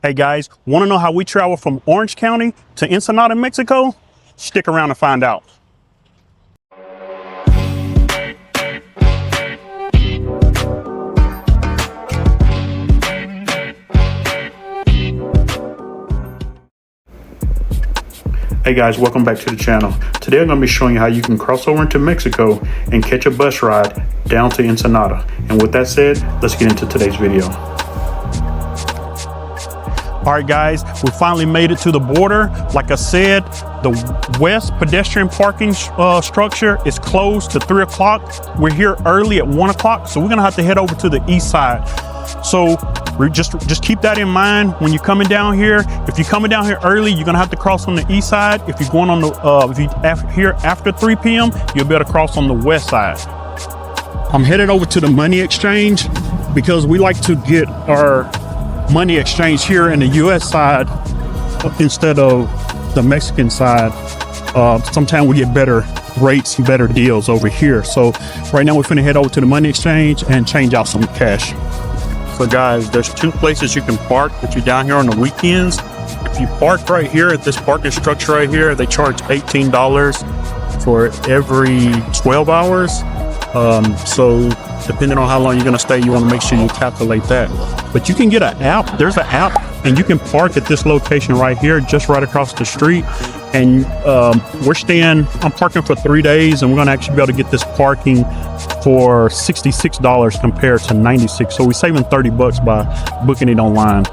Hey guys, want to know how we travel from Orange County to Ensenada, Mexico? Stick around and find out. Hey guys, welcome back to the channel. Today I'm going to be showing you how you can cross over into Mexico and catch a bus ride down to Ensenada. And with that said, let's get into today's video. All right guys, we finally made it to the border. Like I said, the west pedestrian parking structure is closed to 3 o'clock. We're here early at 1 o'clock, so we're gonna have to head over to the east side. So we just keep that in mind when you're coming down here. If you're coming down here early, you're gonna have to cross on the east side. If you're going on the if you here after 3 p.m., you'll be able to cross on the west side. I'm headed over to the money exchange because we like to get our money exchange here in the U.S. side instead of the Mexican side. Sometimes we get better rates and better deals over here. So right now we're finna head over to the money exchange and change out some cash. So guys, there's 2 places you can park if you're down here on the weekends. If you park right here at this parking structure right here, they charge $18 for every 12 hours. So depending on how long you're gonna stay, you wanna make sure you calculate that. But you can get an app, there's an app, and you can park at this location right here, just right across the street. And I'm parking for 3 days, and we're gonna actually be able to get this parking for $66 compared to $96. So we're saving $30 by booking it online.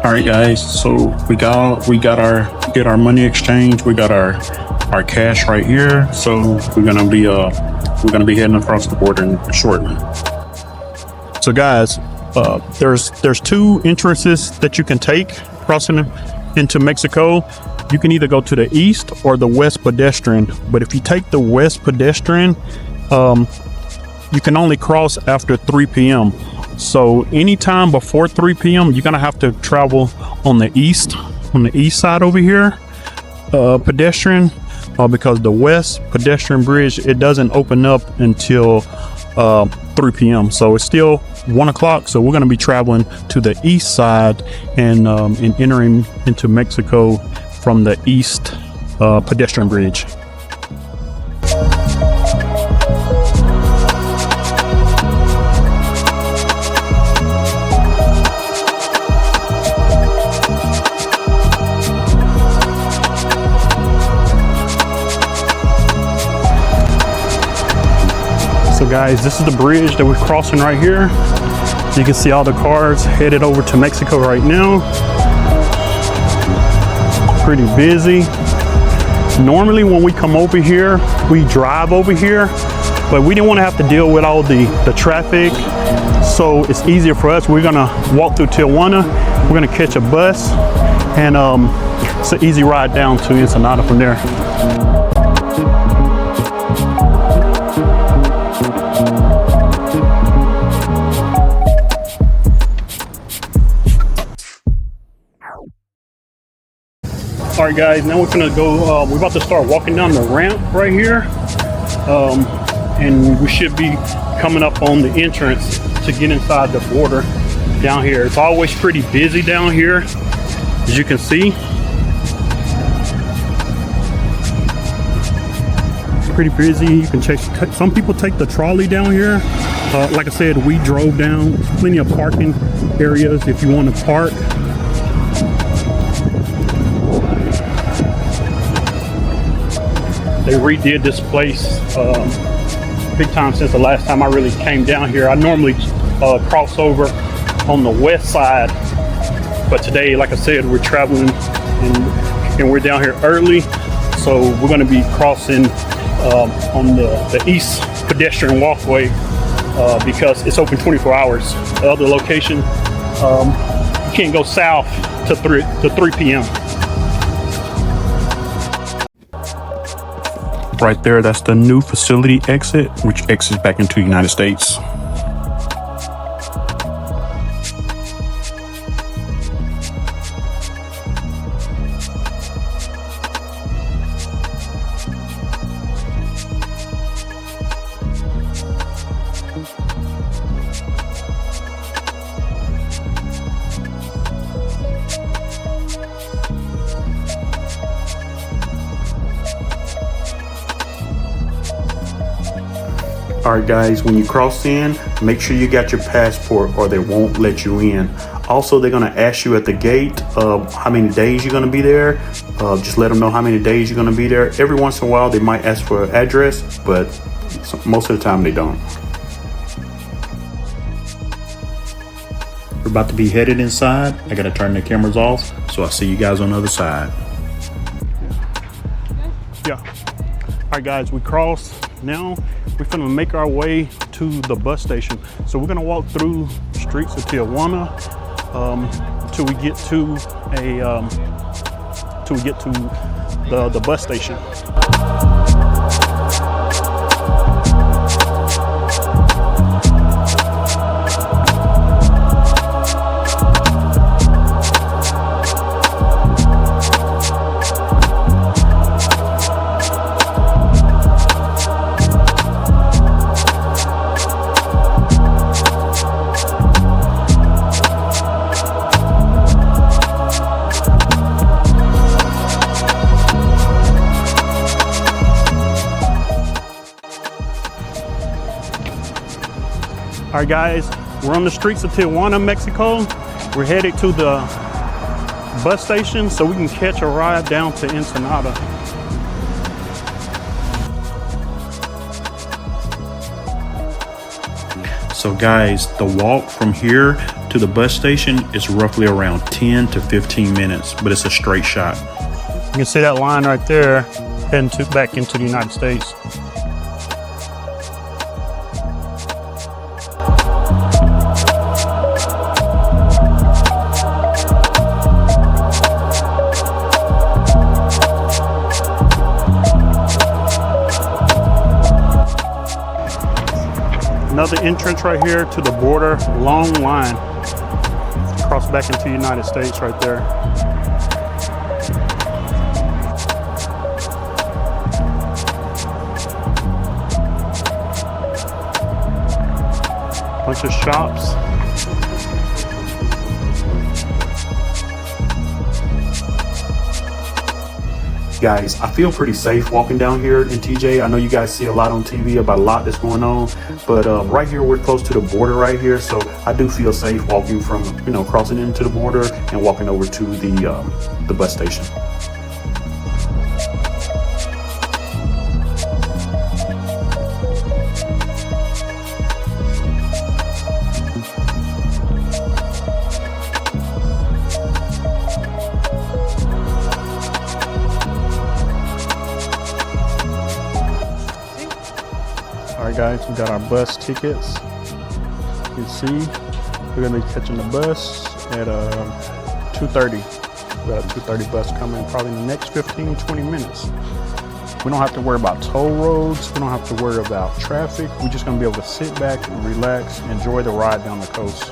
All right guys, so we got our money exchange, we got our cash right here. So we're gonna be heading across the border shortly. So guys, there's 2 entrances that you can take crossing into Mexico. You can either go to the east or the west pedestrian. But if you take the west pedestrian, you can only cross after 3 p.m. So anytime before 3 p.m., you're gonna have to travel on the east side over here, pedestrian, because the west pedestrian bridge, it doesn't open up until 3 p.m. So it's still 1 o'clock. So we're gonna be traveling to the east side and entering into Mexico from the east pedestrian bridge. So guys, this is the bridge that we're crossing right here. You can see all the cars headed over to Mexico right now. Pretty busy. Normally when we come over here, we drive over here, but we didn't want to have to deal with all the traffic. So it's easier for us. We're gonna walk through Tijuana. We're gonna catch a bus, and it's an easy ride down to Ensenada from there. All right guys, now we're gonna go, we're about to start walking down the ramp right here. And we should be coming up on the entrance to get inside the border down here. It's always pretty busy down here, as you can see. Pretty busy. You can check, some people take the trolley down here. Like I said, we drove down. There's plenty of parking areas if you want to park. They redid this place big time since the last time I really came down here. I normally cross over on the west side, but today, like I said, we're traveling and we're down here early, so we're going to be crossing on the east pedestrian walkway because it's open 24 hours. The other location, you can't go south to 3 p.m. Right there, that's the new facility exit, which exits back into the United States. All right, guys, when you cross in, make sure you got your passport or they won't let you in. Also, they're gonna ask you at the gate how many days you're gonna be there. Just let them know how many days you're gonna be there. Every once in a while, they might ask for an address, but most of the time they don't. We're about to be headed inside. I gotta turn the cameras off, so I'll see you guys on the other side. Yeah. All right, guys, we crossed. Now we're gonna make our way to the bus station. So we're gonna walk through the streets of Tijuana till we get to the bus station. All right, guys, we're on the streets of Tijuana, Mexico. We're headed to the bus station so we can catch a ride down to Ensenada. So guys, the walk from here to the bus station is roughly around 10 to 15 minutes, but it's a straight shot. You can see that line right there heading back into the United States. Another entrance right here to the border, long line. Cross back into the United States right there. Bunch of shops. Guys, I feel pretty safe walking down here in TJ. I know you guys see a lot on TV about a lot that's going on, but right here we're close to the border right here, so I do feel safe walking from, crossing into the border and walking over to the bus station. All right, guys, we got our bus tickets. You can see we're gonna be catching the bus at 2:30. We got a 2:30 bus coming probably in the next 15-20 minutes. We don't have to worry about toll roads. We don't have to worry about traffic. We're just gonna be able to sit back and relax, enjoy the ride down the coast.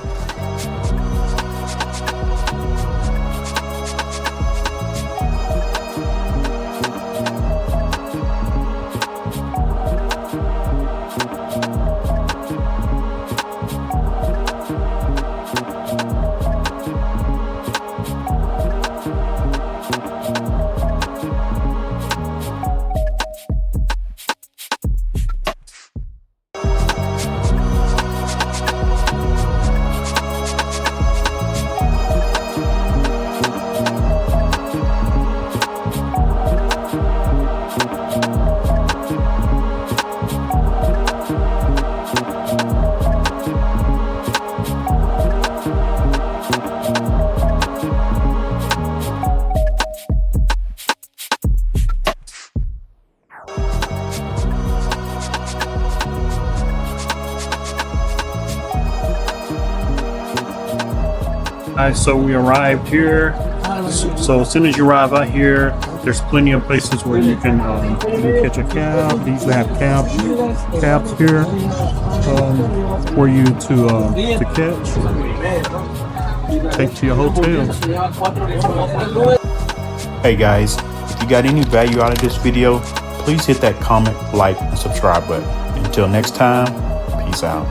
So we arrived here. So as soon as you arrive out here, there's plenty of places where you can catch a cab. They usually have cabs here for you to catch. Take to your hotel. Hey guys, if you got any value out of this video, please hit that comment, like, and subscribe button. Until next time, peace out.